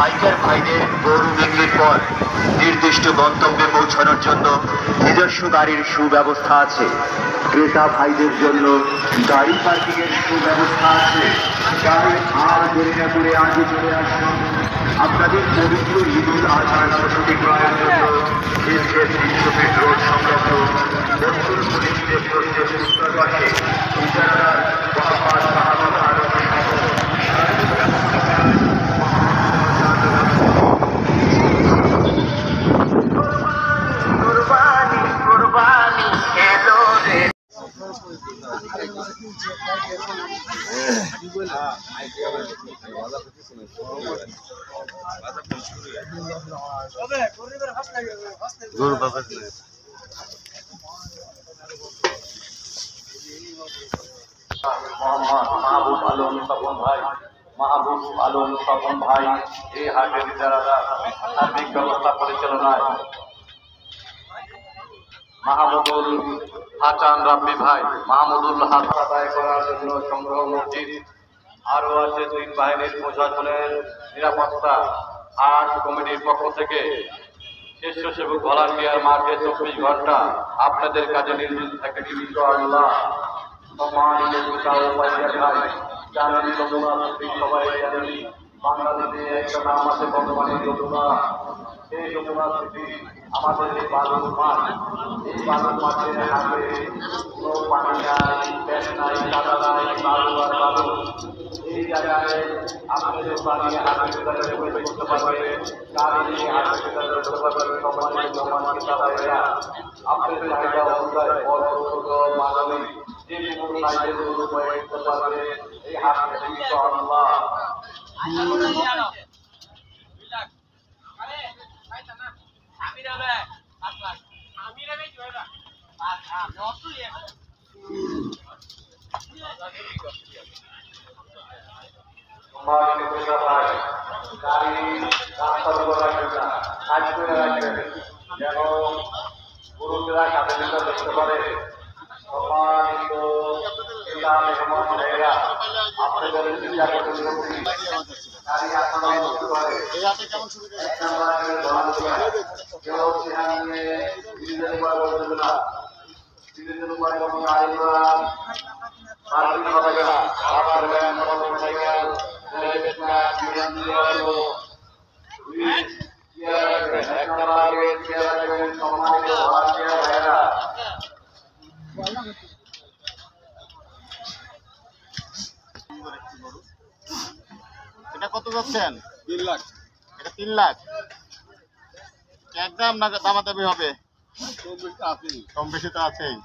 পাইকার ভাইদের গরু বিক্রির পর নির্দিষ্ট গন্তব্যে পৌঁছানোর জন্য নিজস্ব গাড়ির সুব্যবস্থা আছে। ক্রেতা ভাইদের জন্য গাড়ি পার্কিং এর সুব্যবস্থা আছে। গাড়ি আর দেরি না করে আগে চলে আসুন। আপনাদের পবিত্র ঈদুল আজহার প্রস্তুতি করার জন্য দীর্ঘের 300 ফিট রোড সংলগ্ন দক্ষিণ পরিচিতের উত্তর পাশে ইজারাদার মোহাম্মদ মাহমুদ আলম গরু বাবা মাহবুব আলম স্বপন ভাই এই হাটের ইজারাদার সার্বিক ব্যবস্থা পরিচালনায় মাহমুদুল হাসান রাব্বি ভাই মাহমুদুল হাসান আদায় করার জন্য সংগ্রহ মসজিদ আরো আছে 3 বাহিনীর প্রশাসনের নিরাপত্তা হাট কমিটির পক্ষ থেকে স্বেচ্ছাসেবক ভলান্টিয়ার মাঠে 24 ঘন্টা আপনাদের কাজে নিয়োজিত থাকে ইনশাআল্লাহ। সম্মানিত পিতা ও ভাইয়ের ভাই জানেন যমুনা নদী সবাই জানেন বাংলাদেশে একটা নাম আছে বর্তমানে যমুনা। সেই যমুনা নদী আমাদের এই বালুর মাঠ, এই বালুর মাঠের হাতে কোনো পানি নাই, ব্যাস নাই, কাদা নাই, বালু আর বালু। এই জায়গায় আপনাদের বানিয়ে হাতে ভিতরে করতে পারবেন, গাড়ি নিয়ে হাতে ভিতরে করতে পারবেন। সম্মানিত জমান পিতা ভাইয়েরা আপনাদের চাহিদা অনুযায়ী বড় ছোট মানবী যে কোনো সাইজের গরু ক্রয় করতে পারবেন এই হাটে ইনশাআল্লাহ। গাড়ি রাস্তার উপর রাখবেন না, সাইড করে রাখবেন যেন গরুরা সাথে ভিতরে দেখতে পারে। সম্মানিত মেহমান ভাইয়েরা আপনাদের চিন্তা করতে গাড়ি আপনারা করতে পারে কেউ সেখানে নিজেদের উপরে বলতে না, নিজেদের উপরে কোনো গাড়ি ঘোড়া পার্কিং করা যাবে না। আবার মোটরসাইকেল এটা কত যাচ্ছেন? 3 লাখ। এটা 3 লাখ একদম না দামাদামি হবে? কম বেশি তো আছেই। কম বেশি তো আছেই।